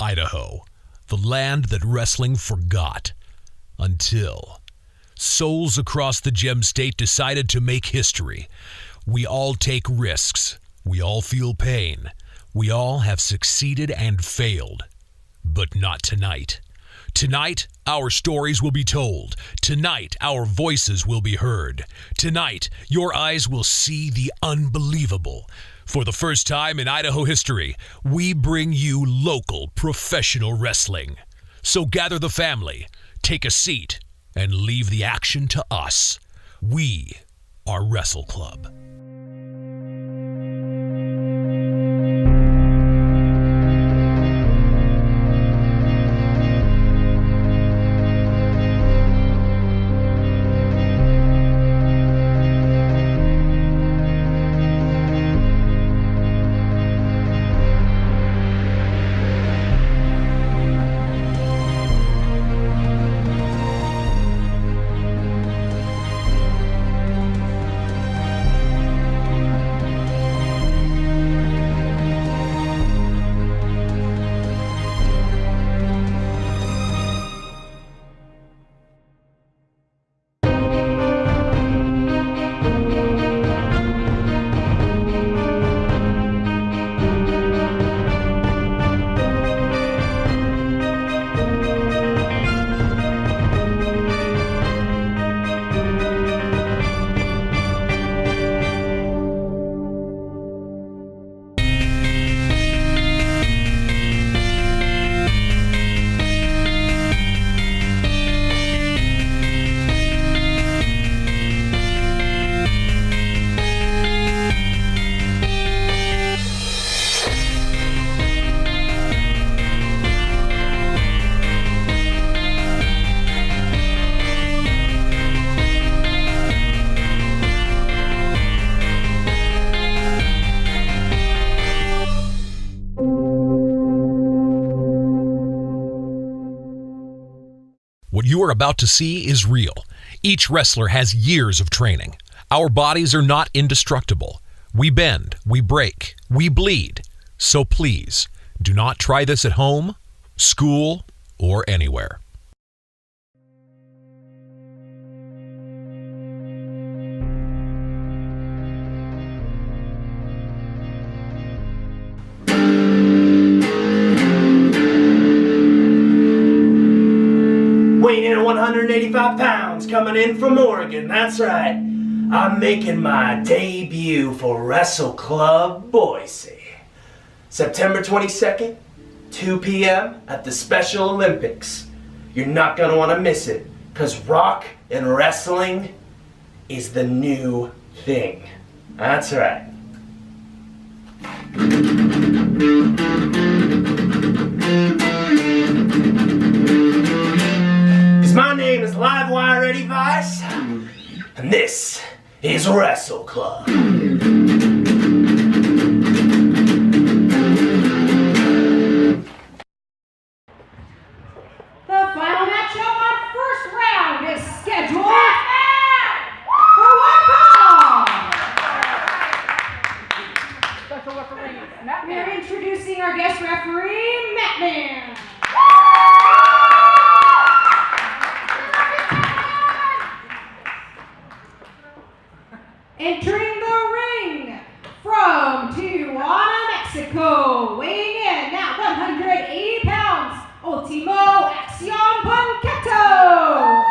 Idaho, the land that wrestling forgot. Until souls across the Gem State decided to make history. We all take risks. We all feel pain. We all have succeeded and failed. But not tonight. Tonight, our stories will be told. Tonight, our voices will be heard. Tonight, your eyes will see the unbelievable. For the first time in Idaho history, we bring you local professional wrestling. So gather the family, take a seat, and leave the action to us. We are Wrestle Club. What you are about to see is real. Each wrestler has years of training. Our bodies are not indestructible. We bend, we break, we bleed. So please, do not try this at home, school, or anywhere. Weighing in at 185 pounds, coming in from Oregon, that's right. I'm making my debut for Wrestle Club Boise. September 22nd, 2 p.m. at the Special Olympics. You're not gonna wanna miss it, cause rock and wrestling is the new thing. That's right. My name is Livewire Eddie Vice, and this is Wrestle Club. The final match of our first round is scheduled for one fall. Special referee, Matt. We are introducing our guest referee, Damien. Entering the ring from Tijuana, Mexico, weighing in at 180 pounds, Ultimo, Accion, Punketo.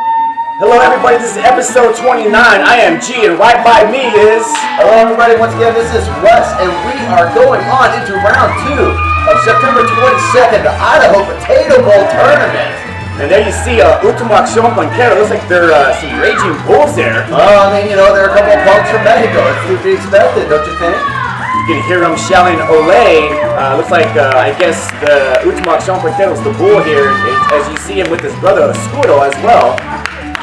Hello everybody, this is episode 29. I am G, and right by me is... Hello everybody, once again this is Russ, and we are going on into round 2 of September 22nd, the Idaho Potato Bowl Tournament. And there you see Ultimo, Accion, Punketo. Looks like they're some raging bulls there. I mean, you know, there are a couple of punks from Mexico. It's to be expected, don't you think? You can hear them shouting Olay. Looks like, I guess, the Ultimo, Accion, Punketo is the bull here, as you see him with his brother, Escudo, as well.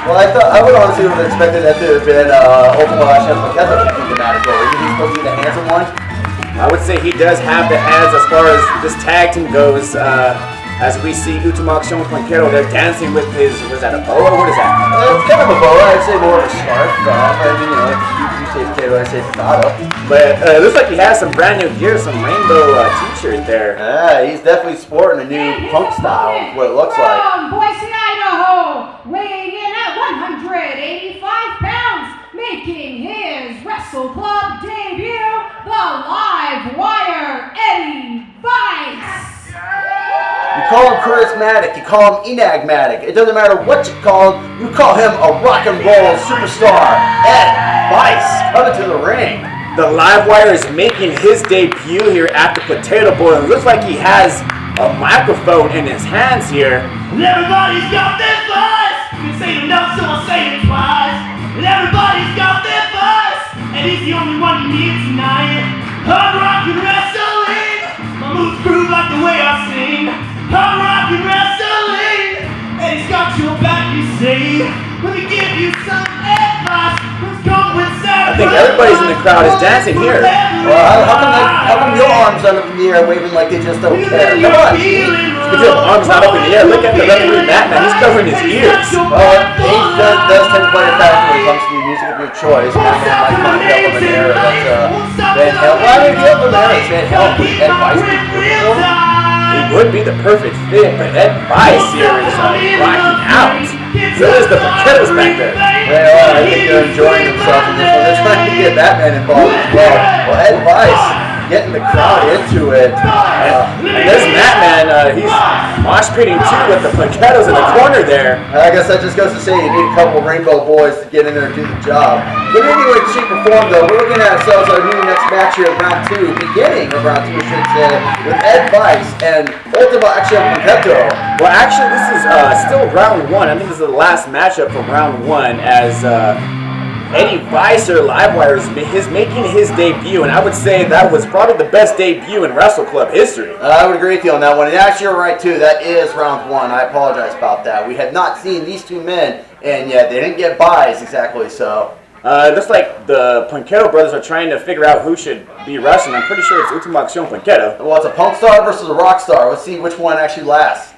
Well, I would honestly have expected that to have been Ultimo, Accion, Punketo to be the matador. Isn't he supposed to be the handsome one? I would say he does have the ads as far as this tag team goes. As we see Ultimo, Accion, Punketo, they're dancing with his, what is that, a boa? What is that? It's kind of a boa. I'd say more of a scarf. I mean, you know, you say potato, I say potato. But it looks like he has some brand new gear, some rainbow t-shirt there. Yeah, he's definitely sporting a new punk style, what it looks like. From Boise, Idaho, weighing in at 185 pounds, making his Wrestle Club debut, the Live Wire Eddie Bryce. You call him charismatic, you call him enigmatic. It doesn't matter what you call him, you call him a rock and roll superstar. Ed Bryce coming to the ring. The Live Wire is making his debut here at the Potato Bowl. It looks like he has a microphone in his hands here. And everybody's got their voice. You can say it enough, so I'll say it twice. And everybody's got their voice. And he's the only one you need tonight. Hard rock and wrestling. My moves prove like the way I sing. Hard rock and wrestling. And he's got your back, you say. Let me give you some advice. Let's go with I think everybody's in the crowd is dancing here. Well, how come your arms are up in the air waving like they just don't care? Come on. Speaking of arms not up in the air, look at the referee Batman. He's covering his ears. Age does tend to play a factor when it comes to the music of your choice. Batman might find help in the air. That's Van Halen. Why would he help in there? It's Van Halen with Ed Bryce. He would be the perfect fit, but Ed Bryce here is rocking out. So is the Punketos back there. Well, I think they're enjoying themselves in this one. They're trying to get Batman involved as well. Well, Ed Bryce getting the crowd into it. And this Batman, he's mosh pitting too with the Punketos in the corner there. I guess that just goes to say you need a couple Rainbow Boys to get in there and do the job. But anyway, shape or form though, we're looking at ourselves our new next match here of round 2, beginning of round 2, I should say, with Ed Bryce and Ultimo Accion Punketo. Well, actually, this is still round 1. I think this is the last matchup from round 1 as Eddie Bryce or Livewire is making his debut, and I would say that was probably the best debut in Wrestle Club history. I would agree with you on that one. And actually, you're right too. That is round 1. I apologize about that. We had not seen these two men, and yet they didn't get buys exactly. So it looks like the Punketo brothers are trying to figure out who should be wrestling. I'm pretty sure it's Ultimo Accion Punketo. well, it's a punk star versus a rock star. Let's see which one actually lasts.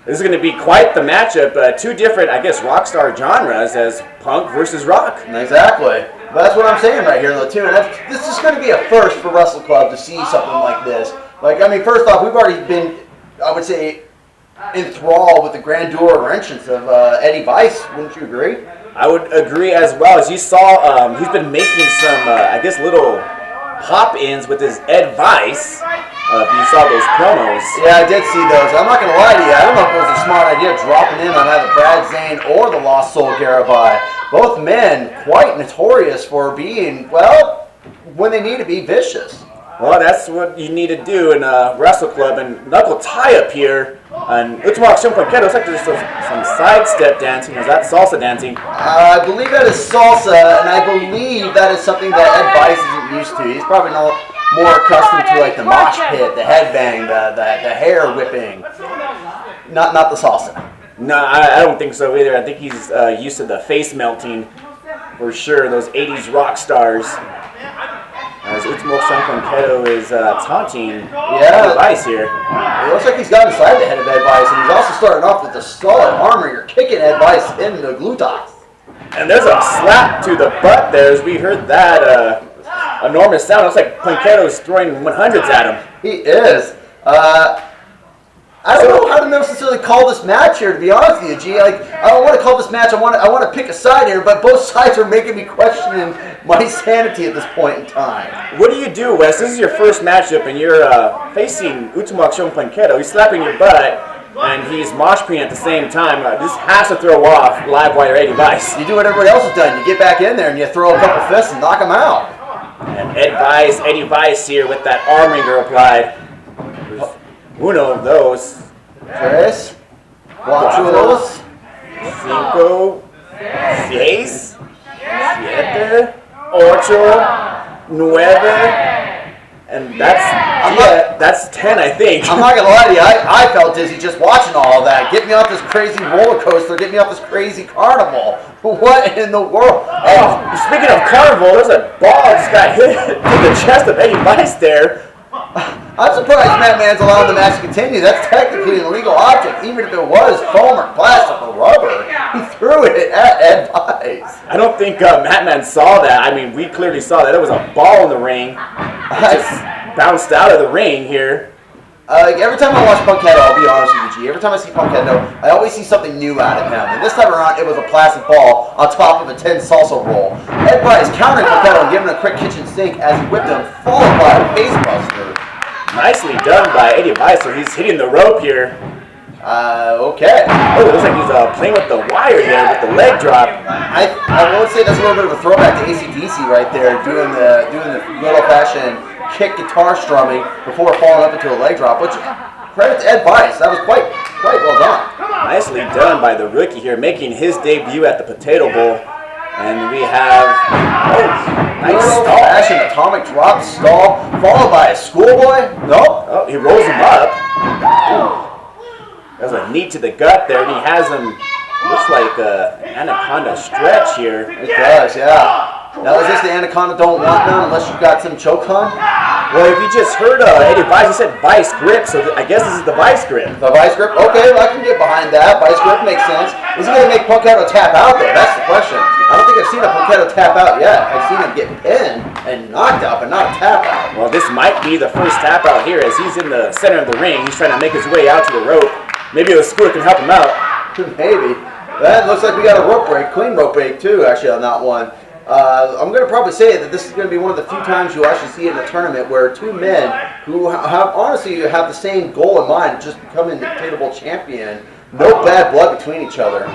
This is going to be quite the matchup. Two different, I guess, rock star genres as punk versus rock. Exactly. But that's what I'm saying right here, though, too. And this is going to be a first for Wrestle Club to see something like this. Like, I mean, first off, we've already been, I would say, enthralled with the grandeur or entrance of Eddie Bryce. Wouldn't you agree? I would agree as well. As you saw, he's been making some, I guess, little pop-ins with his Ed Bryce. You saw those promos. Yeah, I did see those. I'm not going to lie to you. I don't know if it was a smart idea dropping in on either Brad Zane or the Lost Soul Garibai. Both men quite notorious for being, well, when they need to be, vicious. Well, that's what you need to do in a Wrestle Club. And knuckle tie-up here. And Ultimo Accion Punketo, looks like there's some sidestep dancing. Is that salsa dancing? I believe that is salsa, and I believe that is something that Ed Bryce isn't used to. He's probably more accustomed to like the mosh pit, the headbang, the hair whipping. Not the salsa. No, I don't think so either. I think he's used to the face melting for sure. Those 80s rock stars. As Ultimo Accion Punketo is taunting Ed Bryce here. It looks like he's got inside the head of Ed Bryce, and he's also starting off with the solid armor. You're kicking Ed Bryce in the gluteus. And there's a slap to the butt there as we heard that enormous sound. It looks like Punketo's throwing 100s at him. He is. I don't know how to necessarily call this match here, to be honest with you, G. Like, I don't want to call this match. I want to pick a side here, but both sides are making me questioning my sanity at this point in time. What do you do, Wes? This is your first matchup, and you're facing Ultimo Accion Punketo. He's slapping your butt, and he's mosh pitting at the same time. This has to throw off Livewire Eddie Bryce. You do what everybody else has done. You get back in there and you throw a couple fists and knock him out. And Eddie Bryce here with that arm wringer applied. Uno of those. Tres. Cuatro. Cinco. Seis. Siete. Ocho. Nueve. And that's 10, I think. I'm not going to lie to you. I felt dizzy just watching all of that. Get me off this crazy roller coaster. Get me off this crazy carnival. What in the world? Speaking of carnival, there's a ball just got hit to the chest of Eddie Bryce there. I'm surprised Matt Man's allowed the match to continue. That's technically an illegal object, even if it was foam or plastic or rubber. He threw it at Ed Vice. I don't think Matt Man saw that. I mean, we clearly saw that. There was a ball in the ring. It just bounced out of the ring here. Every time I watch Punketo, I'll be honest with you, G. Every time I see Punketo, I always see something new out of him. And this time around, it was a plastic ball on top of a 10 salsa roll. Ed Vice countering Punketo and giving him a quick kitchen sink as he whipped him, followed by a face buster. Nicely done by Eddie Vice. So he's hitting the rope here. Okay. Oh, it looks like he's playing with the wire there with the leg drop. I would say that's a little bit of a throwback to AC/DC right there, doing the good old-fashioned kick guitar strumming before falling up into a leg drop. Which credit to Ed Vice, that was quite well done. Nicely done by the rookie here, making his debut at the Potato Bowl. And we have nice stall. Old-fashioned atomic drop stall, followed by a schoolboy. Nope. Oh, he rolls him up. There's a knee to the gut there, and he has him, looks like an anaconda stretch here. It does, yeah. Now, is this the anaconda don't want none unless you've got some choke on? Well, if you just heard Eddie Vice, he said Vice grip, so I guess this is the Vice grip. The Vice grip? Okay, well, I can get behind that. Vice grip makes sense. Is he going to make Punketo tap out, though? That's the question. I don't think I've seen a Punketo tap out yet. I've seen him get pinned and knocked out, but not a tap out. Well, this might be the first tap out here as he's in the center of the ring. He's trying to make his way out to the rope. Maybe a screw can help him out. Maybe. That looks like we got a rope break, clean rope break, too, actually, on that one. I'm going to probably say that this is going to be one of the few times you'll actually see it in a tournament where two men who honestly have the same goal in mind, just becoming the Potato Bowl champion, no bad blood between each other.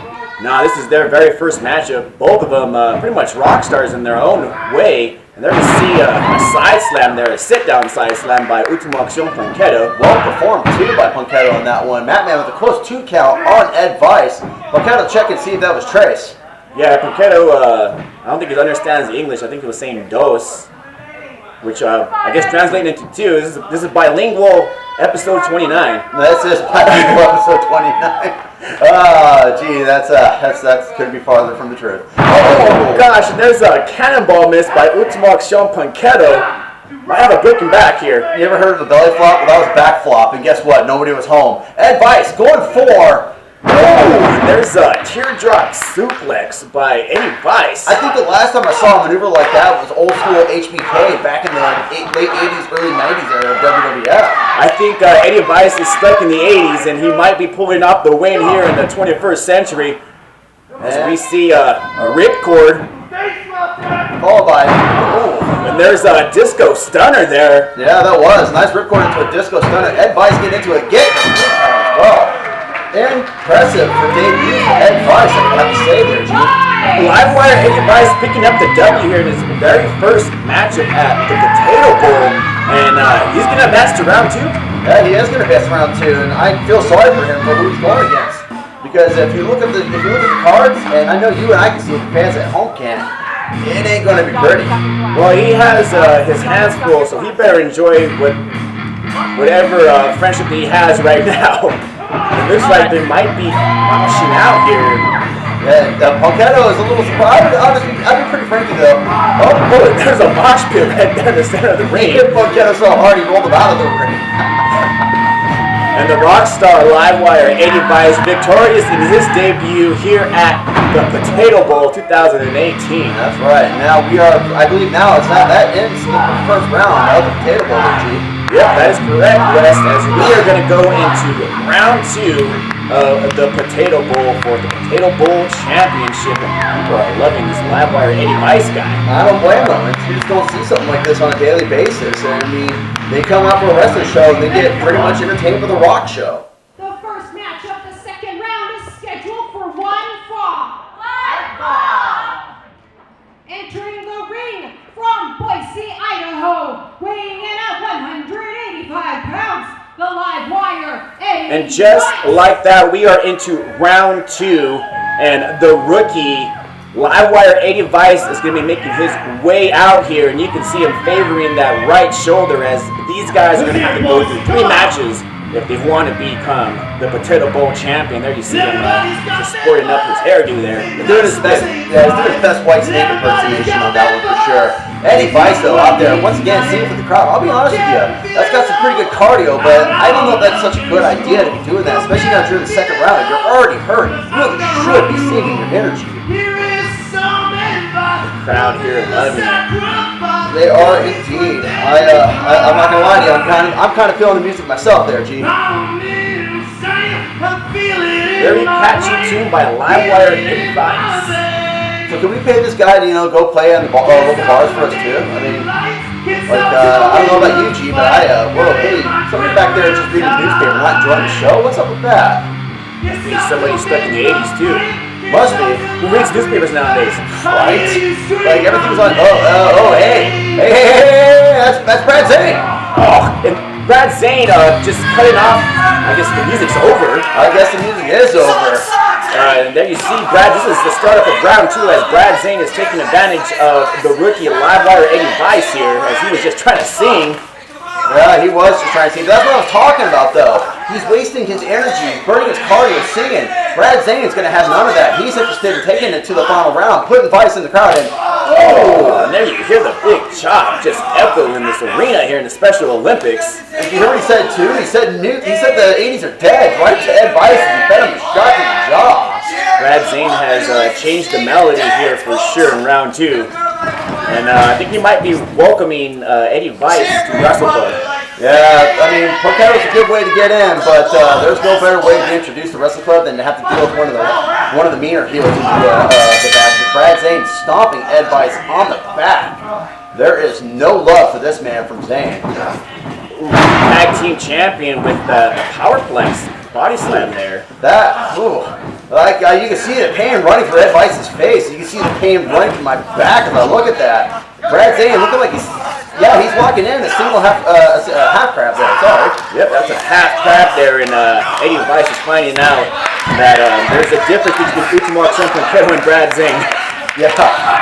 Nah, this is their very first matchup. Both of them pretty much rock stars in their own way. And they're going to see a side slam there, a sit-down side slam by Ultimo Accion Punketo. Well performed, too, by Punketo on that one. Matt Man with a close 2 count on Ed Vice. Punketo check and see if that was Trace. Yeah, Punketo, I don't think he understands English. I think he was saying dos, which I guess translating into 2. This is bilingual episode 29. This is bilingual episode 29. Gee, that's could be farther from the truth. Oh gosh, and there's a cannonball miss by Ultimo Accion Punketo. Might have a broken back here. You ever heard of a belly flop? Well, that was back flop, and guess what? Nobody was home. Ed Vice going for. Oh, there's a teardrop suplex by Eddie Vice. I think the last time I saw a maneuver like that was old school HBK back in the late 80s, early 90s era of WWF. I think Eddie Vice is stuck in the 80s, and he might be pulling off the win here in the 21st century. As we see a ripcord. Followed by. And there's a disco stunner there. Yeah, that was. Nice ripcord into a disco stunner. Ed Vice getting into it. Get as well. Impressive for debut for Ed Vice, I have to say there, G. Livewire Eddie Vice picking up the W here in his very first matchup at the Potato Bowl. And he's going to advance to round 2. Yeah, he is going to advance to round 2, and I feel sorry for him for who he's going against. Because if you look at the cards, and I know you and I can see it, the fans at home can't, it ain't going to be pretty. Well, he has his hands full, so he better enjoy whatever friendship he has right now. It looks like they might be pushing out here. Yeah, Punketo is a little surprised. I'd be pretty frank though. Oh, there's a mosh pit right there in the center of the ring. He hit Punketo so hard he rolled him out of the ring. And the Rockstar Livewire Eddie Vice victorious in his debut here at the Potato Bowl 2018. That's right. Now I believe now that ends the first round of the Potato Bowl, G. Yep, that is correct, Wes, as we are going to go into round 2 of the Potato Bowl for the Potato Bowl Championship, and people are loving this Livewire Eddie Vice guy. I don't blame them. You just don't see something like this on a daily basis. And I mean, they come out for a wrestling show and they get pretty much entertained for the rock show. The first match of the second round is scheduled for 1 fall. Entering the ring from Boise, Idaho, weighing in at 185 pounds, the Livewire Eddie And just Vice. like that, we are into round 2, and the rookie Livewire Eddie Vice is going to be making his way out here, and you can see him favoring that right shoulder as these guys are going to have to go through 3 matches if they want to become the Potato Bowl champion. There you see him just sporting up his hairdo there. He's doing his best, he's doing his best White Snake impersonation on that one for sure. Eddie Vice, though, out there, once again, singing for the crowd. I'll be honest with you, that's got some pretty good cardio, but I don't know if that's such a good idea to be doing that, especially now during the second round. You're already hurt. You really should be saving your energy. The crowd here loving it. They are indeed. I'm not gonna lie to you. I'm kind of feeling the music myself there, G. Very catchy tune by Livewire Eddie Vice. So can we pay this guy to go play on the local bars for us too? I mean, I don't know about you, G, but whoa, hey, somebody back there just reading the newspaper, not enjoying the show. What's up with that? Maybe somebody stuck in the 80s too. Must be. Who reads newspapers nowadays? Right? Like everything's on. Hey, that's Brad Zane. Oh, and Brad Zane just cutting off. I guess the music's over. I guess the music is over. And there you see Brad. This is the startup of round 2 as Brad Zane is taking advantage of the rookie Livewire Eddie Vice here as he was just trying to sing. Yeah, he was just trying to sing. That's what I was talking about, though. He's wasting his energy, burning his cardio, singing. Brad Zane's going to have none of that. He's interested in taking it to the final round, putting Vice in the crowd, and oh, and there you hear the big chop just echo in this arena here in the Special Olympics. And you hear what he said too? He said the 80s are dead, right to Ed Vice, and he fed him a shot to the jaw. Brad Zane has changed the melody here for sure in round 2. And I think he might be welcoming Eddie Vice to Wrestle Club. Yeah, I mean, Punketo's a good way to get in, but there's no better way to be introduced to Wrestle Club than to have to deal with one of the meaner heels in the basket. Brad Zane stomping Ed Vice on the back. There is no love for this man from Zane. Tag team champion with the Powerplex body slam there. You can see the pain running from Ed Vice's face. You can see the pain running from my back as I look at that. Brad Zane looking like he's walking in a single half crab there. Sorry. Yep, that's a half crab there, and Eddie Vice is finding out that there's a difference between Ultimo, Punketo, and Brad Zane. Yeah,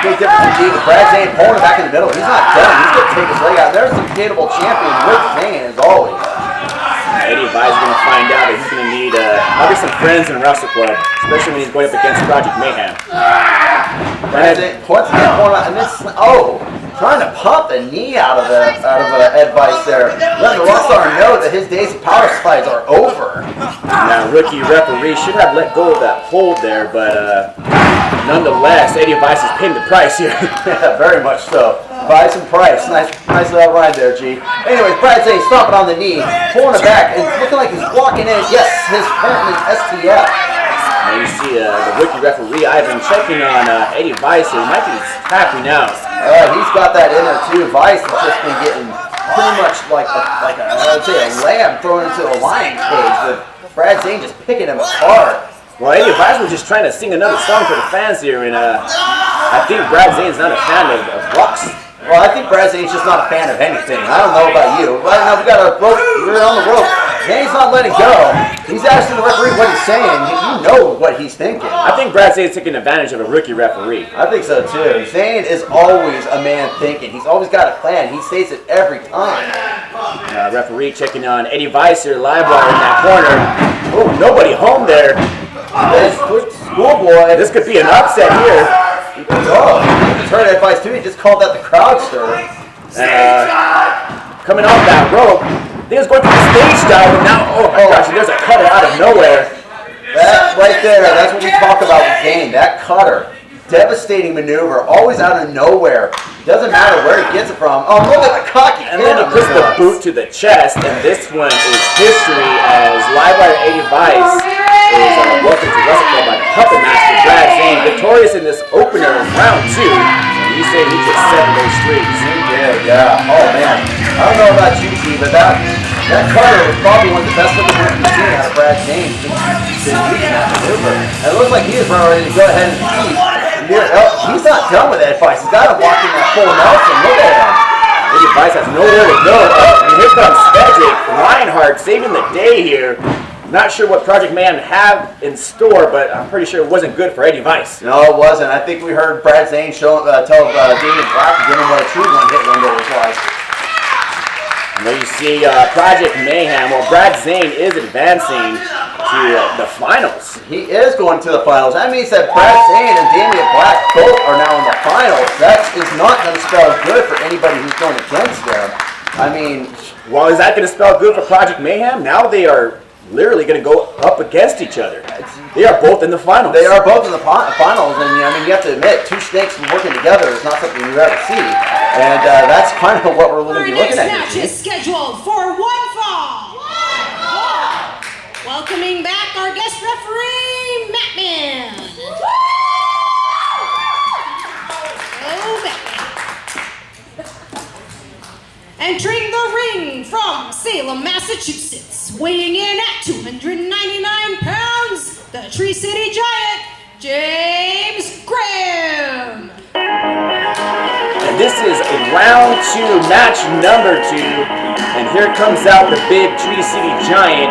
big difference indeed. Brad Zane pulling it back in the middle. He's not done. He's going to take his leg out. There's the debatable champion with Zane, as always. Eddie Vice is going to find out that he's going to need probably some friends in Wrestle Club, especially when he's going up against Project Mayhem. Brad Zane once again pulling out, and then trying to pump the knee out of Ed Vice there, letting the Rockstar know that his days of power slides are over. Now, rookie referee should have let go of that hold there, but nonetheless, Eddie Vice is paying the price here. Yeah, very much so. Vice and Price. Nice little ride there, G. Anyways, Brad Zane stomping on the knee, pulling it back, and looking like he's walking in. Yes, his apparently STF. Now you see the rookie referee Ivan checking on Eddie Vice here. He might be tapping out. He's got that in there too. Vice has just been getting pretty much like a lamb thrown into a lion cage with Brad Zane just picking him apart. Well, Eddie Vice was just trying to sing another song for the fans here, and I think Brad Zane's not a fan of rocks. Well, I think Brad Zane's just not a fan of anything. I don't know about you. Right now we got a rope. We're on the rope. Zane's not letting go. He's asking the referee what he's saying. You know what he's thinking. I think Brad Zane's taking advantage of a rookie referee. I think so too. Zane is always a man thinking. He's always got a plan. He states it every time. Referee checking on Eddie Vice here, live wire in that corner. Oh, nobody home there. Schoolboy. This could be an upset here. Oh, he turned Ed Vice too. He just called that the crowd stir. Coming off that rope. I think it's going for the stage dive, and now, oh my gosh, there's a cutter out of nowhere. That right there, that's what we talk about with Zane. That cutter. Devastating maneuver, always out of nowhere. Doesn't matter where he gets it from. Oh, look at the cocky. And then he puts the boot to the chest, and this one is history as Livewire Eddie Vice is welcome to Wrestle Club by the Puppet Master Brad Zane, victorious in this opener in round 2. And he said he just set those streaks. Yeah. Oh man, I don't know about you, T, but that cutter was probably one of the best looking ones we've seen out of Brad Zane since he's been using that maneuver. And it looks like he is ready to go ahead and compete. He's not done with Ed Vice. He's got him walking that full Nelson. Look at him. Eddie Vice has nowhere to go. And here comes Cedric Reinhardt saving the day here. Not sure what Project Man have in store, but I'm pretty sure it wasn't good for Eddie Vice. No, it wasn't. I think we heard Brad Zane tell Damien to give him what a true one-hit window was like. Well, you see Project Mayhem. Well, Brad Zane is advancing to the finals. He is going to the finals. That means that Brad Zane and Damien Black both are now in the finals. That is not going to spell good for anybody who's going against them. I mean, well, is that going to spell good for Project Mayhem? Now they are literally going to go up against each other. They are both in the finals. They are both in the finals, and I mean, you have to admit, two snakes working together is not something you ever see, and that's kind of what we're going to be looking at. Our next match is scheduled for one fall. Welcoming back our guest referee, Damien. Entering the ring from Salem, Massachusetts, weighing in at 299 pounds, the Tree City Giant, James Grimm. And this is round 2, match number 2, and here comes out the big Tree City Giant,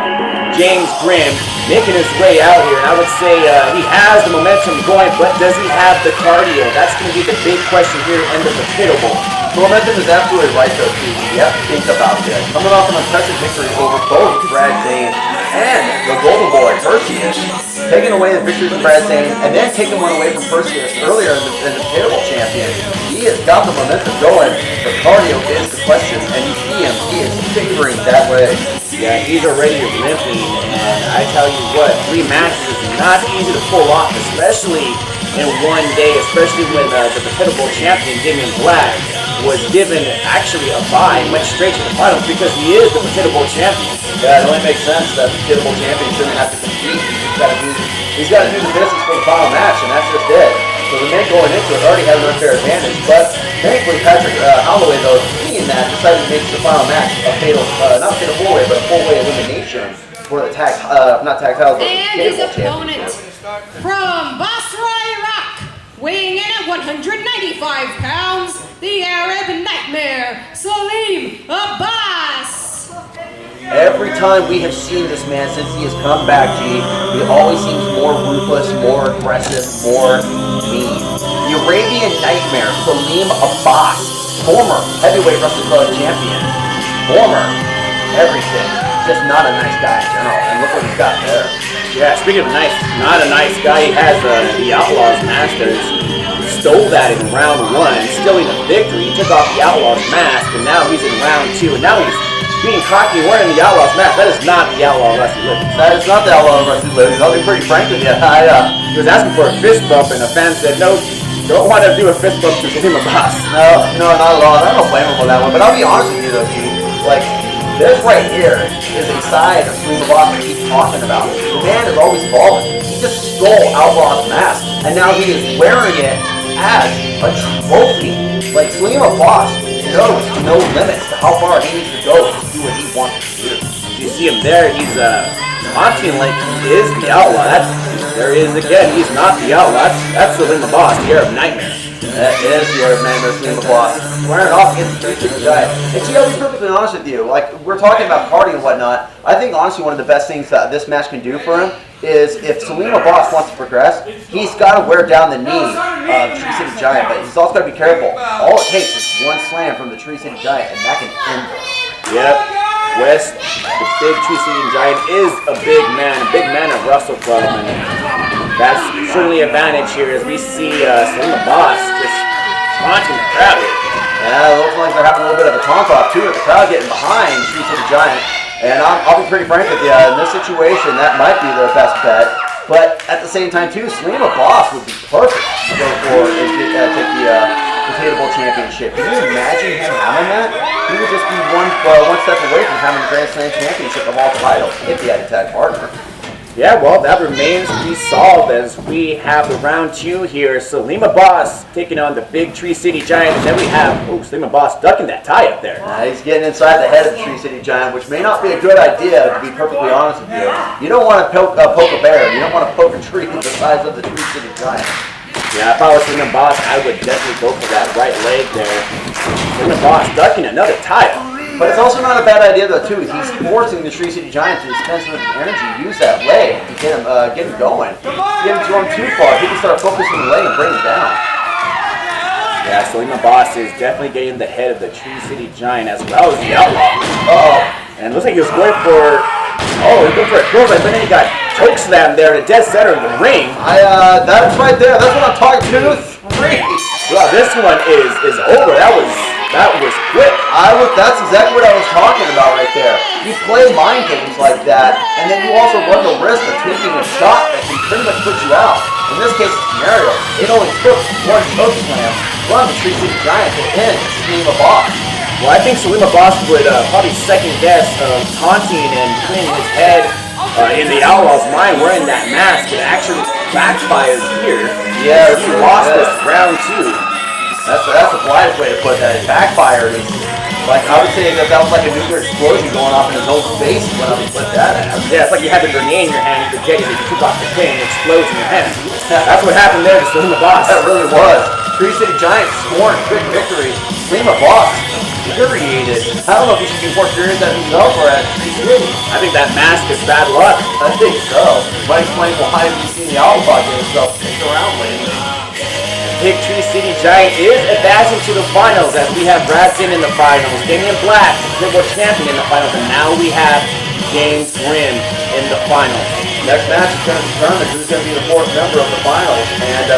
James Grimm, making his way out here. And I would say he has the momentum going, but does he have the cardio? That's going to be the big question here in the Punketo Bowl. The momentum is absolutely right, though, too. You have to think about this. Coming off an impressive victory over both Brad Zane and the Golden Boy, Perseus, taking away the victory from Brad Zane, and then taking one away from Perseus earlier in the Punketo Bowl champion. He has got the momentum going. The cardio is the question, and you see him. He is favoring that way. Yeah, he's already limping, and I tell you what, 3 matches is not easy to pull off, especially in one day, especially when the Punketo Bowl champion, Damien Black, was given actually a bye and went straight to the finals because he is the Punketo Bowl champion. Yeah, it only makes sense that the Punketo Bowl champion shouldn't have to compete. He's got to do the business for the final match, and that's just it. So the man going into it already has an unfair advantage, but thankfully Patrick Holloway, though, seeing that, decided to make the final match a fatal, not a fatal 4-way, but a 4-way elimination for the tag, not tag titles, but the And Punketo his Bowl opponent championship. from Basra, Iraq, weighing in at 195 pounds, the Arab Nightmare, Saleem Abbas. Every time we have seen this man since he has come back, G, he always seems more ruthless, more aggressive, more mean. The Arabian Nightmare, Saleem Abbas, former heavyweight wrestling club champion, former everything, just not a nice guy in general, and look what he's got there. Yeah, speaking of nice, not a nice guy, he has the Outlaws Masters. Stole that in round 1, stealing a victory. He took off the Outlaws mask, and now he's in round 2, and now he's being cocky wearing the Outlaws mask. That is not the Outlaw Rusty Living. That is not the Outlaw Rusty Living. I'll be pretty frank with you. He was asking for a fist bump, and a fan said, no, don't want to do a fist bump to Saleem Abbas. No, not at all. I don't blame him on that one, but I'll be honest with you, though, G. Like, this right here is a side of Saleem Abbas that he's talking about. The man is always evolving. He just stole Outlaw's mask, and now he is wearing it as a trophy. Like, Saleem Abbas knows no limits to how far he needs to go to do what he wants to do. You see him there, he's taunting like he is the Outlaw. There he is again, he's not the Outlaw. That's Saleem Abbas, the Arab Nightmare. That is the Arab Nightmare, Saleem Abbas. Wearing it off against the Tree City Giant. And see, I'll be perfectly honest with you. Like, we're talking about cardio and whatnot. I think, honestly, one of the best things that this match can do for him is if Saleem Abbas wants to progress, he's got to wear down the knee of Tree City Giant, but he's also got to be careful. All it takes is one slam from the Tree City Giant, and that can end it. Yep. West, the big Tree City Giant, is a big man of Wrestle Club, and that's certainly an advantage here as we see Saleem Abbas just taunting the crowd here. Yeah, it looks like they're having a little bit of a taunt off too, with the crowd getting behind Tree City Giant. And I'll be pretty frank with you, in this situation, that might be their best bet. But at the same time, too, Saleem Abbas would be perfect to go for and take the Punketo Bowl championship. Can you imagine him having that? He would just be one step away from having the Grand Slam championship of all titles if he had a tag partner. Yeah, well, that remains to be solved as we have the round 2 here. Saleem Abbas taking on the big Tree City Giant. And then we have, Saleem Abbas ducking that tie up there. He's getting inside the head of the Tree City Giant, which may not be a good idea, to be perfectly honest with you. You don't want to poke a bear. You don't want to poke a tree the size of the Tree City Giant. Yeah, if I was Saleem Abbas, I would definitely go for that right leg there. Saleem Abbas ducking another tie up. But it's also not a bad idea, though, too. He's forcing the Tree City Giant to spend some of his energy, use that leg to get him going. Get him going too far. He can start focusing the leg and bring him down. Yeah, Saleem Abbas is definitely getting the head of the Tree City Giant as well as the Outlaw. And it looks like he was going for, he's going for a close, but then he got choke slammed there in the dead center of the ring. That's right there. That's what I'm talking to. 3. Wow, this one is over. That was quick. That's exactly what I was talking about right there. You play mind games like that, and then you also run the risk of taking a shot that can pretty much put you out. In this case scenario, it only took one choke slam from the Tree City Giant to end Saleem Abbas. Well, I think Saleem Abbas would probably second guess taunting and putting his head in the Outlaw's mind wearing that mask. It actually backfires here. Yeah, he lost this round 2. That's the politest way to put that. It backfired. Like, I would say that was like a nuclear explosion going off in his own face when I would put that at. Yeah, it's like you have a grenade in your hand, you forget it, you took off the pin, and it explodes in your hand. That's what happened there to Saleem Abbas. That really was. Tree City Giants scoring quick victory. Saleem Abbas infuriated. I don't know if he should be more furious at himself or at Tree City. I think that mask is bad luck. I think so. Might explain why we've seen the Outlaw get himself kicked around lately. Big Tree City Giant is advancing to the finals as we have Bradson in the finals, Damien Black, the World Champion in the finals, and now we have James Grimm in the finals. Next match is going to determine who's going to be the 4th member of the finals, and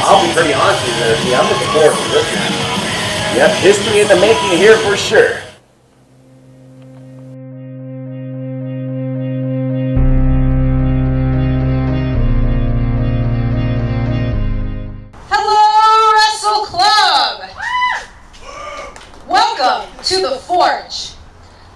I'll be pretty honest with you there, I'm looking forward to this match. Yep, history in the making here for sure. To the Forge.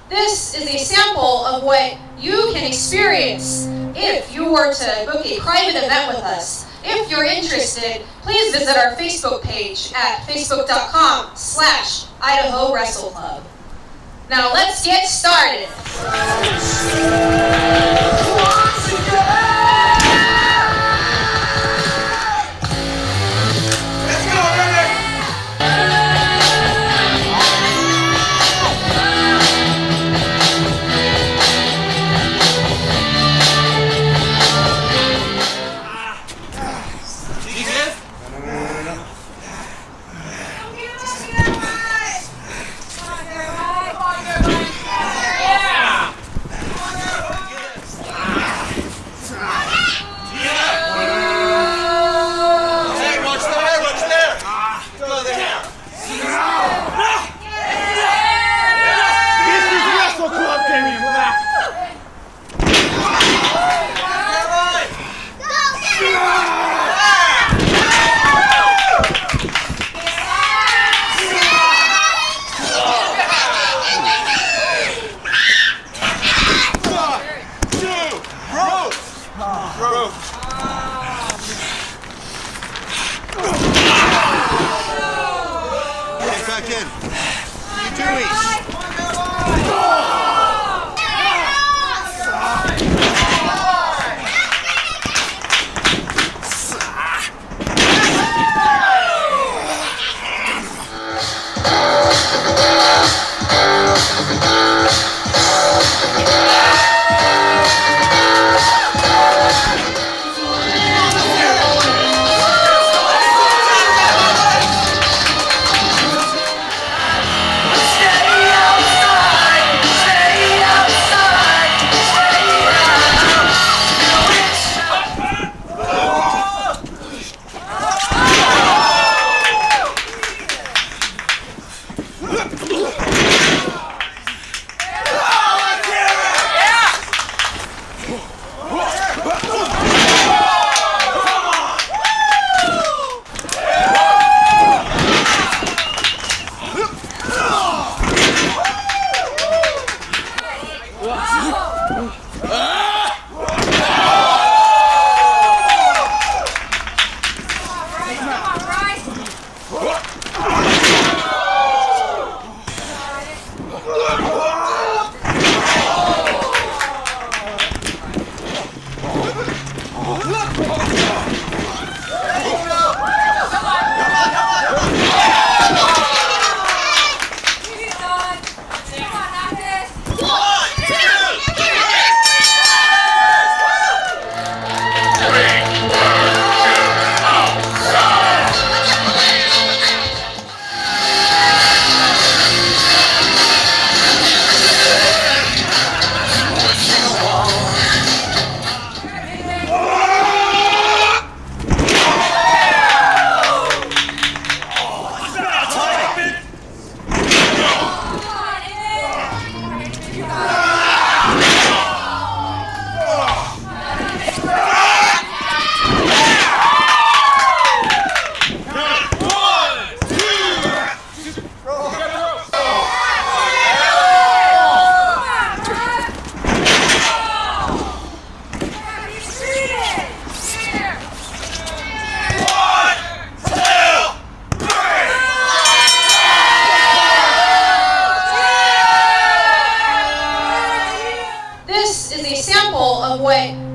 This is a sample of what you can experience if you were to book a private event with us. If you're interested, please visit our Facebook page at facebook.com/Idaho Wrestle Club. Now let's get started.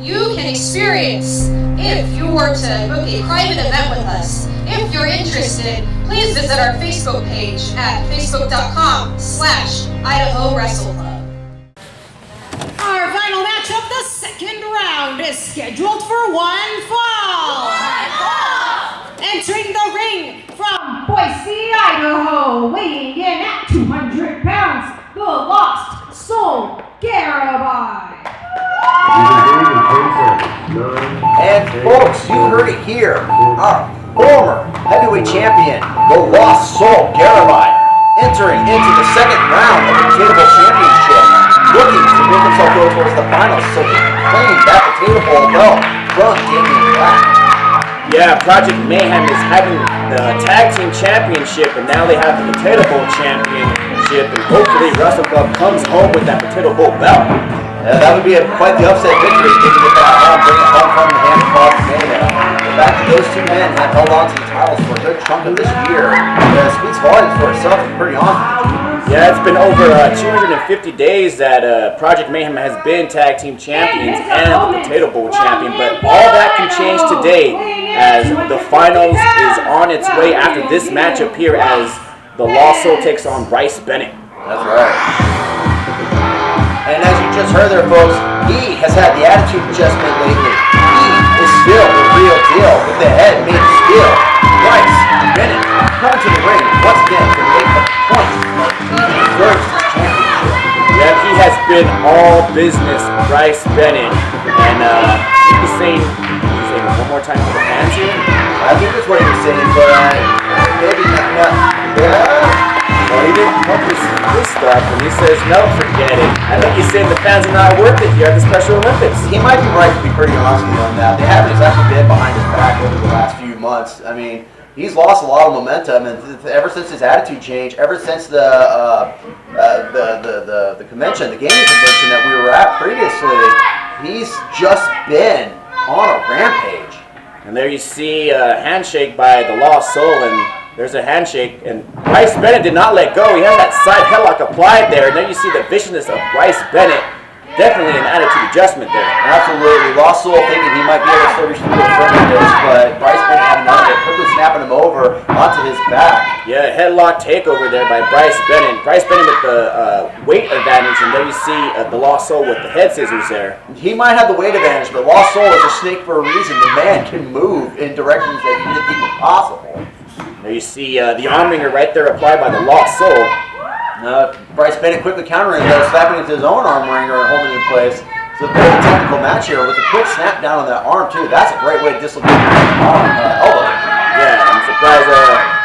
you can experience if you were to book a private event with us. If you're interested, please visit our Facebook page at facebook.com/Idaho Wrestle Club. Our final match of the second round is scheduled for one fall. Entering the ring from Boise, Idaho, weighing in at 200 pounds, the Lost Soul Garibai. And folks, you heard it here. Our former heavyweight champion, the Lost Soul Garibai, entering into the second round of the Potato Bowl Championship, looking to make himself go towards the finals so he can claim that Potato Bowl belt from Damien. Yeah, Project Mayhem is having the Tag Team Championship, and now they have the Potato Bowl Championship, and hopefully Wrestle Club comes home with that Potato Bowl belt. Yeah, that would be quite the upset victory if they can get that home, bring it home from the hand of Project Mayhem. The fact that those two men have held on to the titles for a good chunk of this year speaks volumes for itself, to be pretty honest. Yeah, it's been over 250 days that Project Mayhem has been Tag Team Champions and the Potato Bowl Champion, but all that can change today as the finals is on its way after this matchup here as the Lost Soul takes on Bryce Bennett. That's right. And as you just heard there, folks, he has had the attitude adjustment lately. He is still the real deal with the head made still. Bryce Bennett coming to the ring once again to make the point that he deserves this championship. Yeah, he has been all business, Bryce Bennett, and he's saying one more time for the fans here. I think that's what he was saying, but maybe not. Yeah. Well, he didn't pump his stuff, and he says, no, forget it. I think he's saying the fans are not worth it here at the Special Olympics. He might be right, to be pretty honest with you on that. They haven't exactly been behind his back over the last few months. I mean, he's lost a lot of momentum, and ever since his attitude change, ever since the convention, the gaming convention that we were at previously, he's just been on a rampage. And there you see a handshake by the Lost Soul, and there's a handshake, and Bryce Bennett did not let go. He has that side headlock applied there, and then you see the viciousness of Bryce Bennett. Definitely an attitude adjustment there. Absolutely. Lost Soul thinking he might be able to still reach the front of this, but Bryce Bennett having none of it, quickly snapping him over onto his back. Yeah, headlock takeover there by Bryce Bennett. Bryce Bennett with the weight advantage, and there you see the Lost Soul with the head scissors there. He might have the weight advantage, but Lost Soul is a snake for a reason. The man can move in directions that you didn't think were possible. There you see the arm wringer right there applied by the Lost Soul. Bryce Bennett quickly countering those, slapping into his own arm wringer and holding it in place. It's a very technical match here with a quick snap down on that arm too. That's a great way to dislocate the arm, elbow. Yeah, I'm surprised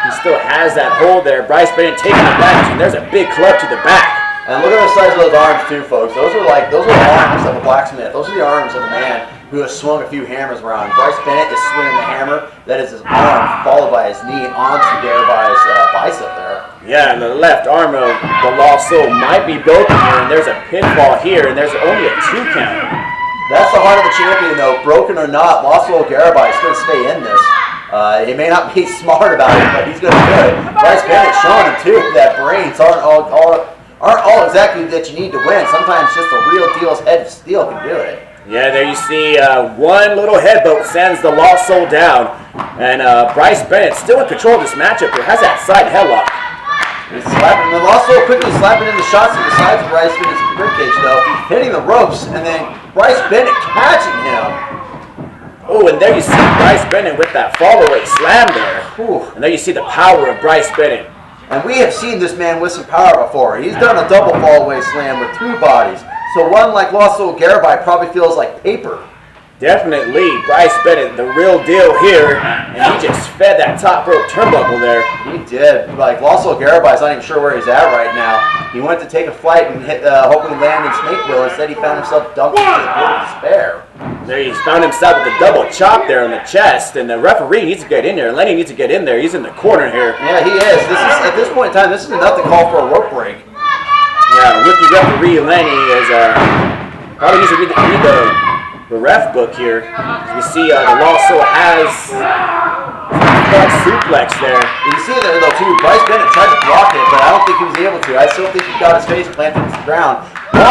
he still has that hold there. Bryce Bennett taking advantage, and there's a big club to the back. And look at the size of those arms too, folks. Those are the arms of a blacksmith. Those are the arms of a man who has swung a few hammers around. Bryce Bennett is swinging the hammer. That is his arm, followed by his knee onto Garibai's bicep there. Yeah, and the left arm of the Lost Soul might be broken here, and there's a pinfall here, and there's only a 2 count. That's the heart of the champion, though. Broken or not, Lost Soul Garibai is going to stay in this. He may not be smart about it, but he's going to do it. Bryce Bennett showing him, too, that brains aren't all exactly that you need to win. Sometimes just a real deal's head of steel can do it. Yeah, there you see one little headbutt sends the Lost Soul down, and Bryce Bennett still in control of this matchup here. Has that side headlock. He's slapping the Lost Soul quickly slapping in the shots to the sides of Bryce Bennett's ribcage, though, hitting the ropes, and then Bryce Bennett catching him. Oh, and there you see Bryce Bennett with that fall-away slam there. Ooh. And there you see the power of Bryce Bennett. And we have seen this man with some power before. He's done a double fall-away slam with 2 bodies. So one like Lost Soul Garibai probably feels like paper. Definitely, Bryce Bennett, the real deal here, and he just fed that top rope turnbuckle there. He did. Like, Lost Soul Garibai's not even sure where he's at right now. He went to take a flight and hoping to land in Snakeville. Instead, he found himself dumped into the pit of despair. There he found himself with a double chop there on the chest, and the referee needs to get in there. Lenny needs to get in there. He's in the corner here. Yeah, he is. At this point in time, this is enough to call for a rope break. Yeah, rookie referee Lenny is probably needs to read the ref book here. You see the Lost Soul has that suplex there. You can see it there though too. Bryce Bennett tried to block it, but I don't think he was able to. I still think he got his face planted into the ground. 1,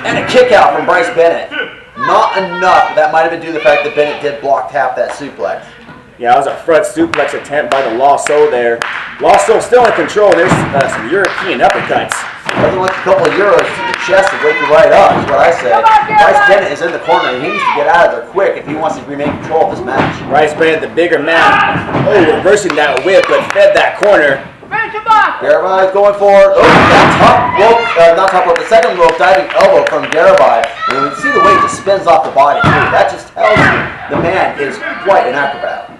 2, and a kick out from Bryce Bennett. Not enough, but that might have been due to the fact that Bennett did block tap that suplex. Yeah, that was a front suplex attempt by the Lasso there. Lasso still in control. There's some European uppercuts. Nothing like a couple of euros to the chest to wake you right up, is what I say. Bryce Bennett is in the corner, and he needs to get out of there quick if he wants to remain in control of this match. Bryce Bennett, the bigger man. Oh, reversing that whip, but fed that corner. Garibai going for that top rope, not top rope, the second rope diving elbow from Garibai. And you see the way he just spins off the body too. That just tells you the man is quite an acrobat.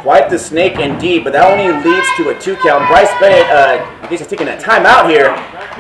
Quite the snake indeed, but that only leads to a 2 count. Bryce Bennett, I guess he's taking a timeout here.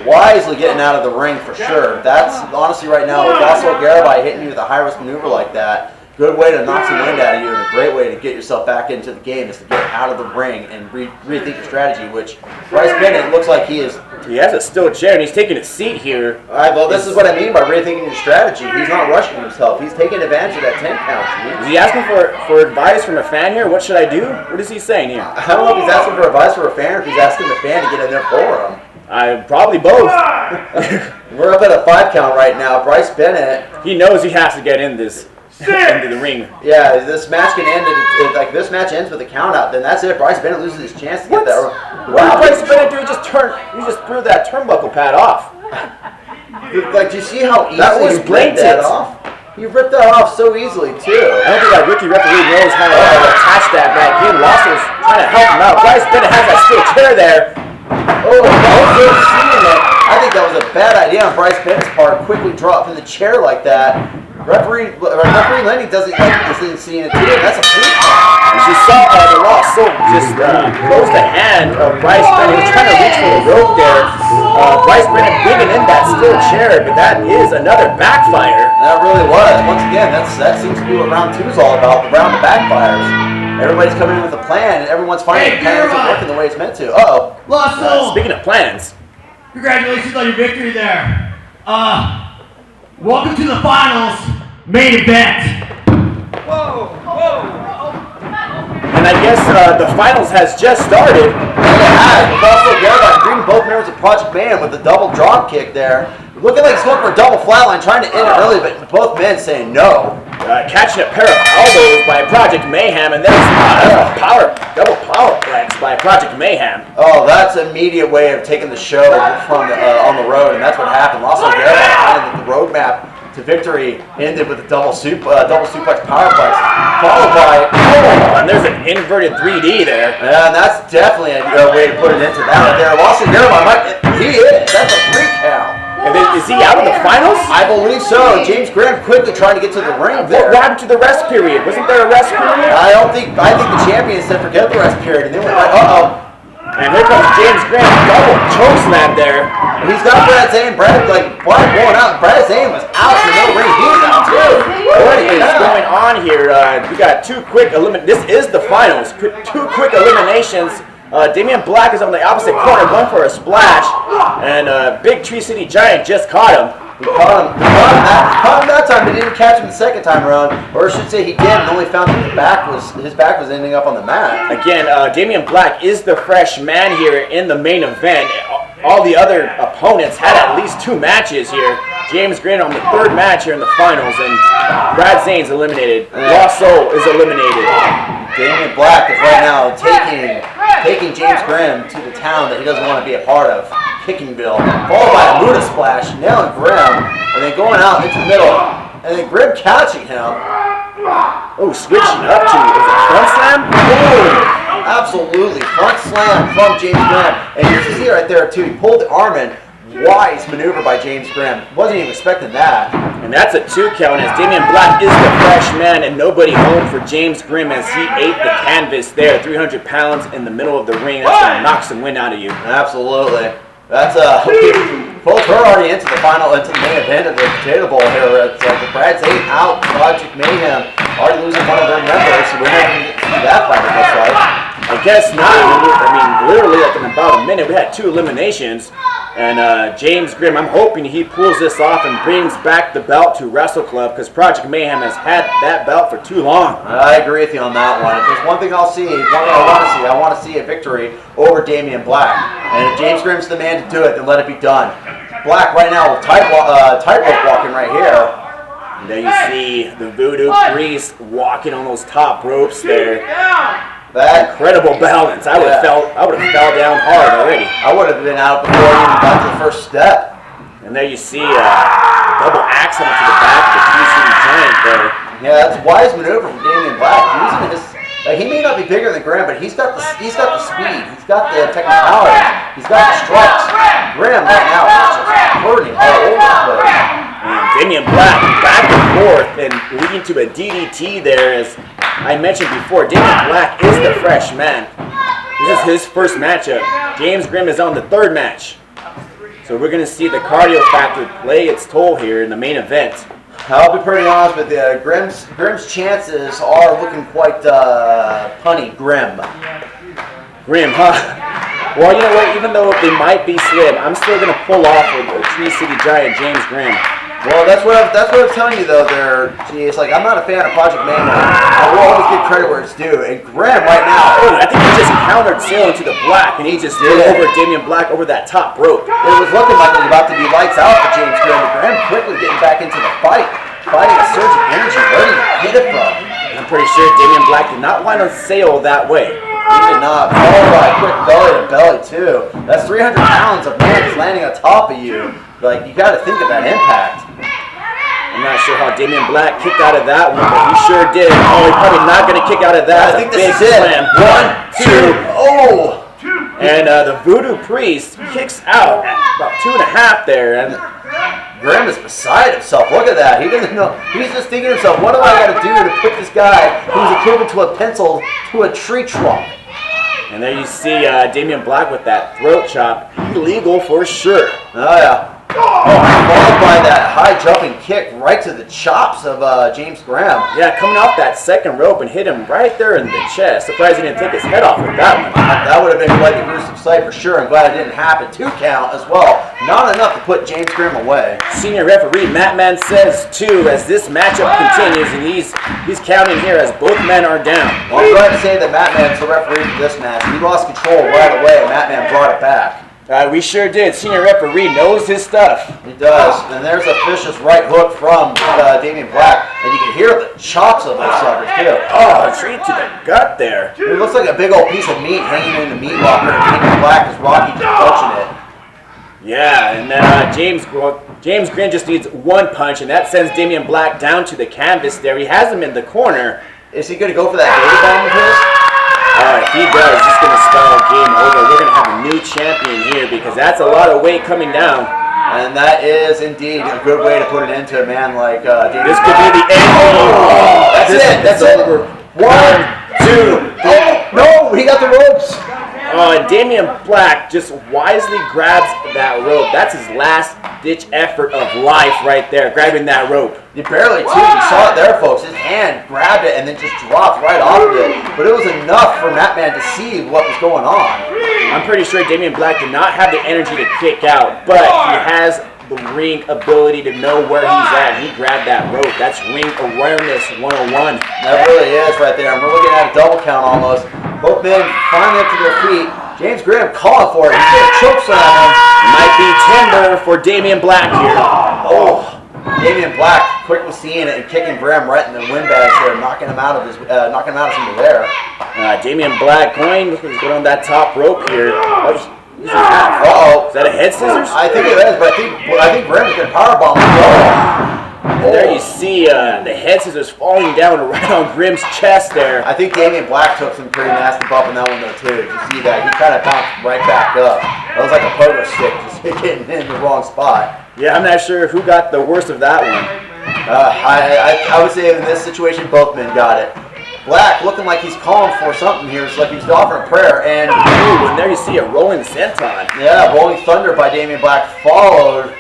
Wisely getting out of the ring for sure. That's honestly right now with also Garibai hitting you with a high risk maneuver like that. Good way to knock some wind out of you, and a great way to get yourself back into the game is to get out of the ring and rethink your strategy, which Bryce Bennett looks like he is. He has a still chair, and he's taking a seat here. All right, well, this is what I mean by rethinking your strategy. He's not rushing himself. He's taking advantage of that 10 count. Is he asking for advice from a fan here? What should I do? What is he saying here? I don't know if he's asking for advice for a fan or if he's asking the fan to get in there for him. Probably both. We're up at a 5 count right now. Bryce Bennett. He knows he has to get in this. Into the ring. Yeah, this match can end if like this match ends with a count out, then that's it. Bryce Bennett loses his chance to get that. Wow, Bryce Bennett dude just threw that turnbuckle pad off. Like, do you see how easily that was he ripped that off? He ripped that off so easily too. I don't think that rookie referee knows how to attach that back in. Lawson's trying to help him out. Bryce Bennett has that steel chair there. Oh, also seeing it. I think that was a bad idea on Bryce Bennett's part. Quickly drop from the chair like that. Referee Lenny doesn't see it too. That's a flip. As you saw, the Lasso just closed the hand of Bryce Bennett. He was trying to reach for the rope there. Bryce Bennett digging in that steel chair, but that is another backfire. That really was. Once again, that seems to be what round 2 is all about. The round of backfires. Everybody's coming in with a plan, and everyone's finding the plan isn't working the way it's meant to. Lasso! Speaking of plans, Congratulations on your victory there. Welcome to the finals, main event. and I guess the finals has just started. We've also Garibai bringing both members of Project Man with a double drop kick there. Looking like he's going for a double flatline, trying to end it early, but both men saying no. Catching a pair of elbows by Project Mayhem, and there's double power flex by Project Mayhem. Oh, that's an immediate way of taking the show from on the road, and that's what happened. Also, Garibai finding that the roadmap to victory ended with a double suplex powerplex, followed by and there's an inverted 3D there. Yeah, and that's definitely a way to put it into that right there. Also, Garibai, he is. That's a 3 count. And then, is he out of the finals? I believe so. James Grimm quickly trying to get to the ring there. What happened to the rest period? Wasn't there a rest period? I think the champion said forget the rest period, and then went right, And here comes James Grimm, double choke slam there. He's got Brad Zane. Brad going out. Brad Zane was out in the middle ring. He's out too. What is going on here? We got two quick This is the finals. Two quick eliminations. Damien Black is on the opposite corner, going for a splash, and Big Tree City Giant just caught him. He caught him that time, but he didn't catch him the second time around. Or I should say he did, and only found that his back was ending up on the mat. Again, Damien Black is the fresh man here in the main event. All the other opponents had at least 2 matches here. James Grimm on the 3rd match here in the finals, and Brad Zane's eliminated. Lasso is eliminated. Damien Black is right now taking James Grimm to the town that he doesn't want to be a part of, Kickingville, followed by a Muda splash, nailing Grimm, and then going out into the middle, and then Grimm catching him. Oh, switching up to, is it front slam? Oh. Absolutely, front slam from James Grimm, and you can see right there too, he pulled the arm in. Wise maneuver by James Grimm. Wasn't even expecting that. And that's a 2 count as Damien Black is the fresh man and nobody home for James Grimm as he ate the canvas there. 300 pounds in the middle of the ring. That's going to knock some wind out of you. Absolutely. That's both her already into the main event of the Potato Bowl here. It's Brad Zane out, Project Mayhem already losing one of their members, so we're not going to see that fight, it looks like. I guess not. I mean, literally, like in about a minute, we had 2 eliminations. And James Grimm, I'm hoping he pulls this off and brings back the belt to Wrestle Club because Project Mayhem has had that belt for too long. I agree with you on that one. If there's one thing I'll see, I want to see a victory over Damien Black. And if James Grimm's the man to do it, then let it be done. Black right now with tightrope walking right here. And there you see the Voodoo Priest walking on those top ropes there. That incredible balance. I would have fell down hard already. I would have been out before I even got to the first step. And there you see double axe onto the back of the Tree-City Giant there. Yeah, that's a wise maneuver from Damien Black. Using his, he may not be bigger than Grimm, but he's got the speed, he's got the technicality, he's got the strikes. Grimm right now is just hurting all over the place. And Damien Black back and forth and leading to a DDT there. As I mentioned before, Damien Black is the fresh man. This is his first matchup. James Grimm is on the third match. So we're going to see the cardio factor play its toll here in the main event. I'll be pretty honest with you. Grimm's chances are looking quite punny. Grimm, huh? Well, you know what? Even though they might be slim, I'm still going to pull off with the Tree-City Giant James Grimm. Well, that's what I'm telling you though. There, it's like I'm not a fan of Project Mayhem. I will always give credit where it's due. And Grimm right now, I think he just countered Saleem to the black, and he just threw over Damien Black over that top rope. It was looking like it was about to be lights out for James Grimm. But Grimm quickly getting back into the fight, fighting a surge of energy. Where did he get it from? I'm pretty sure Damien Black did not want to sail that way. He did not. Oh, right, quick belly to belly too. That's 300 pounds of man just landing on top of you. Like, you got to think of that impact. I'm not sure how Damien Black kicked out of that one, but he sure did. Oh, he's probably not going to kick out of that. I think this is it. Slam. 1, 2. And the Voodoo Priest kicks out at about 2.5 there. And Grimm is beside himself. Look at that. He doesn't know. He's just thinking to himself, what do I got to do to put this guy who's equivalent to a pencil to a tree trunk? And there you see Damien Black with that throat chop. Illegal for sure. Oh, yeah. Followed by that high jumping kick right to the chops of James Grimm. Yeah, coming off that second rope and hit him right there in the chest. Surprised he didn't take his head off with that one. That would have been quite the gruesome sight for sure. I'm glad it didn't happen. 2 count as well. Not enough to put James Grimm away. Senior referee Matt Man says 2 as this matchup continues, and he's counting here as both men are down. Well, I'm glad to say that Matt Man's the referee for this match. He lost control right away, and Matt Man brought it back. We sure did. Senior referee knows his stuff. He does. And there's a vicious right hook from Damien Black. And you can hear the chops of those suckers, too. Oh, straight to the gut there. It looks like a big old piece of meat hanging in the meat locker. And Damien Black is Rocky just touching it. Yeah, and then James Grimm just needs 1 punch, and that sends Damien Black down to the canvas there. He has him in the corner. Is he going to go for that Garibai bomb of his? If he does, he's going to spell game over. We're going to have a new champion here because that's a lot of weight coming down. And that is indeed a good way to put it into a man like Damien. This could be the end. Oh, that's it. Over. 1, 2. No, he got the ropes. And Damien Black just wisely grabs that rope. That's his last-ditch effort of life right there, grabbing that rope. You barely, too. You saw it there, folks. His hand grabbed it and then just dropped right off of it. But it was enough for Matt Man to see what was going on. I'm pretty sure Damien Black did not have the energy to kick out, but he has the ring ability to know where he's at. He grabbed that rope. That's ring awareness 101. That really is right there. And we're looking at a double count almost. Both men finally up to their feet. James Grimm calling for it. He's going to choke slam him. It might be timber for Damien Black here. Oh, Damien Black quick was seeing it and kicking Grimm right in the windbags there, knocking him out of some of there. Damien Black going on that top rope here. Uh-oh. Is that a head scissors? I think it is, but I think Grimm is going to powerbomb him. And there you see the head scissors falling down right on Grimm's chest there. I think Damien Black took some pretty nasty bump in that one though too. Did you see that? He kind of bounced right back up. That was like a pogo stick, just getting in the wrong spot. Yeah, I'm not sure who got the worst of that one. I would say in this situation, both men got it. Black looking like he's calling for something here. It's like he's offering prayer. And there you see a rolling senton. Yeah, rolling thunder by Damien Black followed.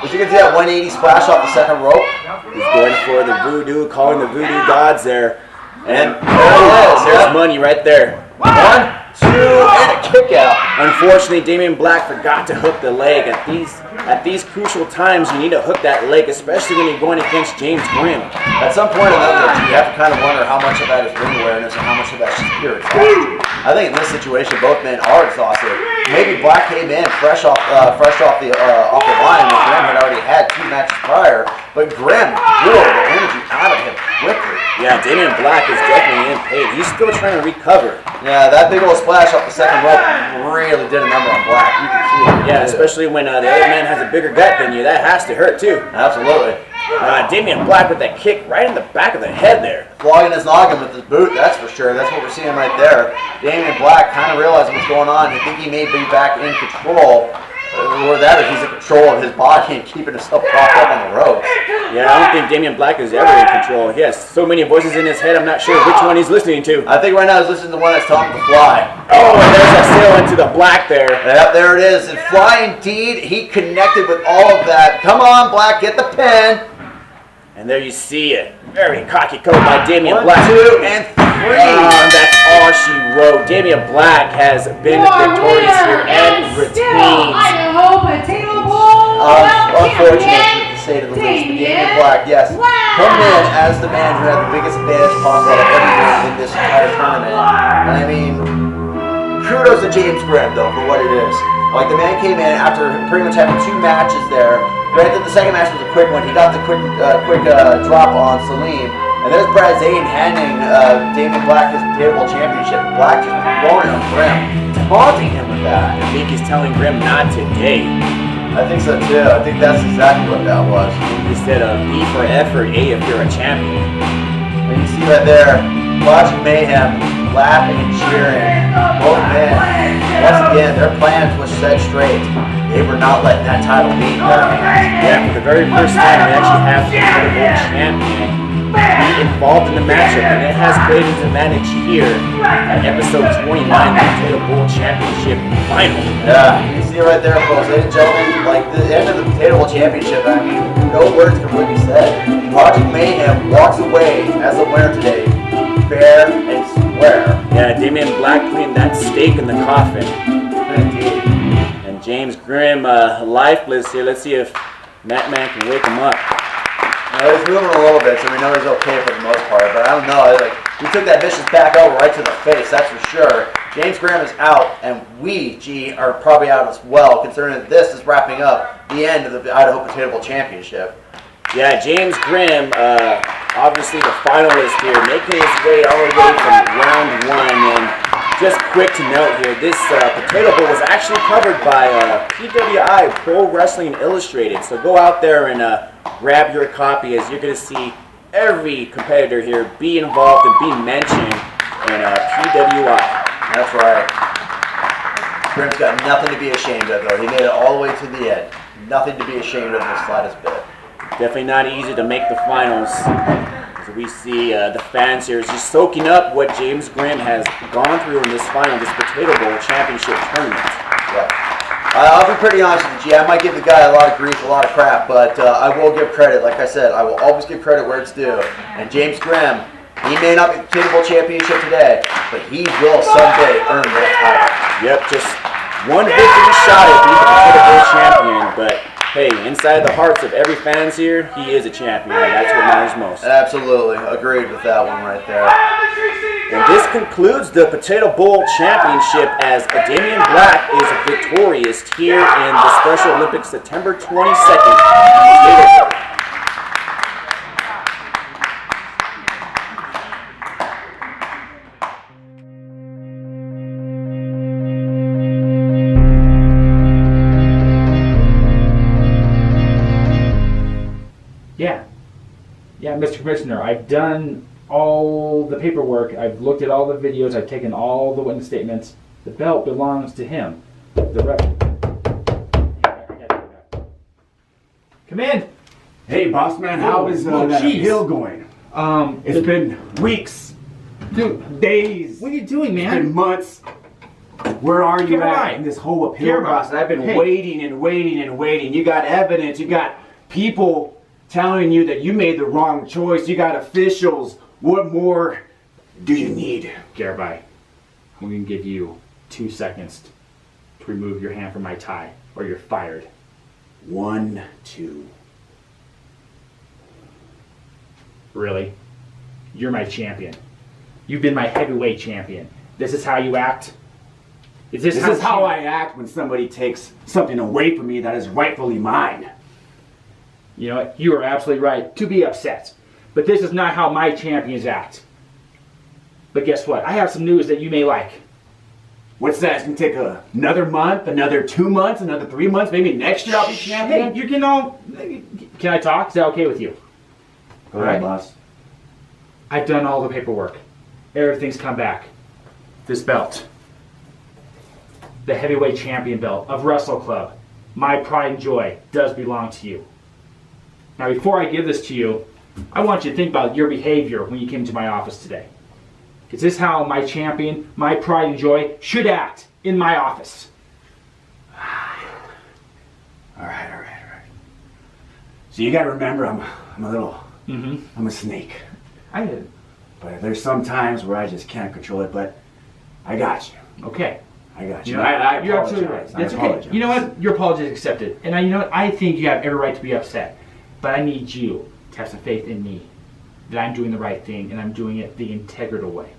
Was you going to see that 180 splash off the second rope? He's going for the voodoo, calling the voodoo gods there. And there it is. There's money right there. 1, 2, and a kick out. Unfortunately, Damien Black forgot to hook the leg. At these crucial times, you need to hook that leg, especially when you're going against James Grimm. At some point or another, you have to kind of wonder how much of that is ring awareness and how much of that is pure exhaustion. I think in this situation, both men are exhausted. Maybe Black came in fresh off the line, and Grimm had already had 2 matches prior, but Grimm blew the energy out of him quickly. Yeah, Damien Black is definitely in pain. He's still trying to recover. Yeah, that big old splash off the second rope really did a number on Black. You can see it. Yeah, especially when the other man has a bigger gut than you. That has to hurt too. Absolutely. Damien Black with that kick right in the back of the head there. Flogging his noggin with his boot, that's for sure. That's what we're seeing right there. Damien Black kind of realizing what's going on. I think he may be back in control. Or that, if he's in control of his body and keeping himself propped up on the ropes. Yeah, I don't think Damien Black is ever in control. He has so many voices in his head, I'm not sure which one he's listening to. I think right now he's listening to the one that's telling him to fly. Oh, and there's that sail into the Black there. Yep, there it is. And fly indeed. He connected with all of that. Come on, Black, get the pin. And there you see it. Very cocky code by Damien 1, Black. 2, and 3. And that's all she wrote. Damien Black has been victorious here and retains. Idaho Potato Bowl Unfortunate to say to the least. Damien Black, yes, coming in as the man who had the biggest advantage possible out of everyone in this entire tournament. And I mean, kudos to James Grimm, though, for what it is. Like, the man came in after pretty much having 2 matches there. Granted, the second match was a quick one. He got the quick drop on Saleem. And there's Brad Zane handing Damien Black his Potato Bowl championship. Black just throwing it on Grimm, taunting him with that. I think he's telling Grimm not today. I think so too. I think that's exactly what that was. Instead of E for effort, A if you're a champion. And you see right there, watching Mayhem, laughing and cheering. Both men, once again, their plans were set straight. They were not letting that title leave their hands. Yeah, for the very first time, we actually have the Potato Bowl champion be involved in the matchup, and it has played his advantage here at episode 29, the Potato Bowl Championship Final. Yeah, you see it right there, folks. Ladies and gentlemen, like the end of the Potato Bowl Championship, I mean, no words can really be said. Project Mayhem walks away as the winner today, fair and square. Yeah, Damien Black putting that stake in the coffin. Indeed. And James Grimm lifeless here. Let's see if Matt Man can wake him up. He's moving a little bit, so we know he's okay for the most part. But I don't know. Like, he took that vicious back elbow right to the face, that's for sure. James Grimm is out, and we, are probably out as well, considering that this is wrapping up the end of the Idaho Potato Bowl Championship. Yeah, James Grimm, obviously the finalist here, making his way all the way from round 1. And just quick to note here, this Potato Bowl was actually covered by PWI, Pro Wrestling Illustrated. So go out there and grab your copy, as you're going to see every competitor here be involved and be mentioned in PWI. That's right. Grimm's got nothing to be ashamed of, though. He made it all the way to the end. Nothing to be ashamed of in the slightest bit. Definitely not easy to make the finals. So we see the fans here is just soaking up what James Grimm has gone through in this final, this Potato Bowl Championship tournament. Yeah. I'll be pretty honest with you, G. I might give the guy a lot of grief, a lot of crap, but I will give credit. Like I said, I will always give credit where it's due. And James Grimm, he may not be the Potato Bowl championship today, but he will someday earn that title. Yep, just one victory shot at being the Potato Bowl champion, but hey, inside the hearts of every fans here, he is a champion, and that's what matters most. Absolutely. Agreed with that one right there. And this concludes the Potato Bowl Championship as Damien Black is victorious here in the Special Olympics September 22nd. Potato Bowl. Yeah, Mr. Commissioner, I've done all the paperwork. I've looked at all the videos. I've taken all the witness statements. The belt belongs to him. The ref. Come in. Hey, boss man, how is that appeal going? It's been weeks, Dude, days. what are you doing, It's man? been months. Where are you Garibai. at in this whole appeal Garibai. process? I've been Hey. waiting and waiting and waiting. You got evidence. You got people telling you that you made the wrong choice. You got officials. What more do you need? Garibai, I'm going to give you 2 seconds to remove your hand from my tie, or you're fired. 1, 2. Really? You're my champion. You've been my heavyweight champion. This is how you act? This is how I act when somebody takes something away from me that is rightfully mine. You know what? You are absolutely right to be upset. But this is not how my champions act. But guess what? I have some news that you may like. What's that? It's going to take another month, another 2 months, another 3 months, maybe next year I'll be champion? Hey, you're getting all... Can I talk? Is that okay with you? Go ahead, boss. I've done all the paperwork. Everything's come back. This belt. The heavyweight champion belt of Wrestle Club. My pride and joy does belong to you. Now before I give this to you, I want you to think about your behavior when you came to my office today. Is this how my champion, my pride and joy, should act in my office? All right. So you got to remember, I'm a little, I'm a snake. I did. But there's some times where I just can't control it, but I got you. Okay. I got you. You know, I you're absolutely right. That's okay. You know what? Your apology is accepted. And you know what? I think you have every right to be upset. But I need you to have some faith in me. That I'm doing the right thing and I'm doing it the integral way.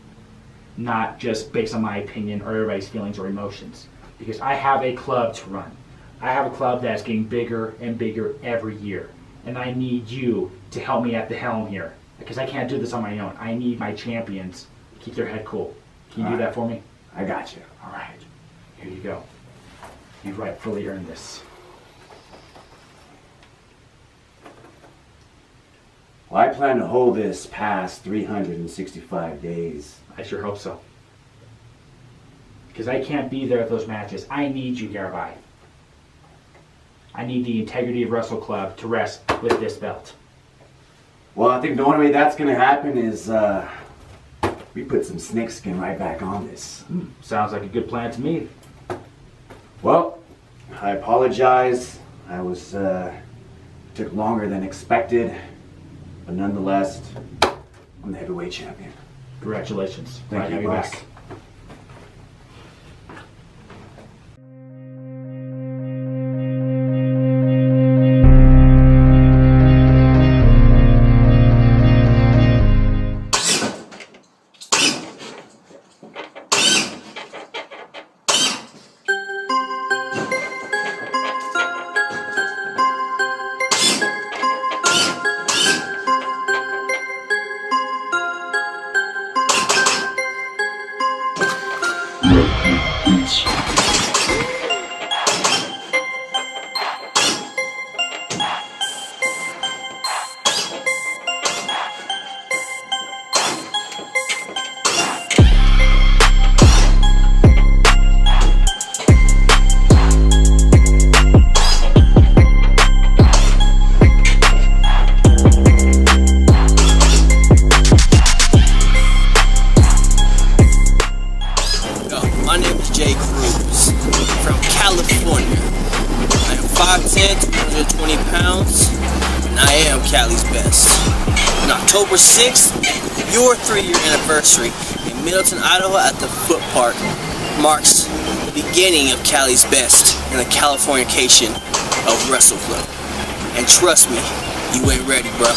Not just based on my opinion or everybody's feelings or emotions. Because I have a club to run. I have a club that's getting bigger and bigger every year. And I need you to help me at the helm here. Because I can't do this on my own. I need my champions to keep their head cool. Can you do that for me? I got you. All right. Here you go. You've rightfully earned this. Well, I plan to hold this past 365 days. I sure hope so. Because I can't be there at those matches. I need you, Garibai. I need the integrity of Wrestle Club to rest with this belt. Well, I think the only way that's going to happen is we put some snakeskin right back on this. Sounds like a good plan to me. Well, I apologize. I was took longer than expected, but nonetheless, I'm the heavyweight champion. Congratulations. Thank you, have you boss. back. October 6th, your 3-year anniversary in Middleton, Idaho at the Foot Park marks the beginning of Cali's best in the Californication of Wrestle Club. And trust me, you ain't ready, bro.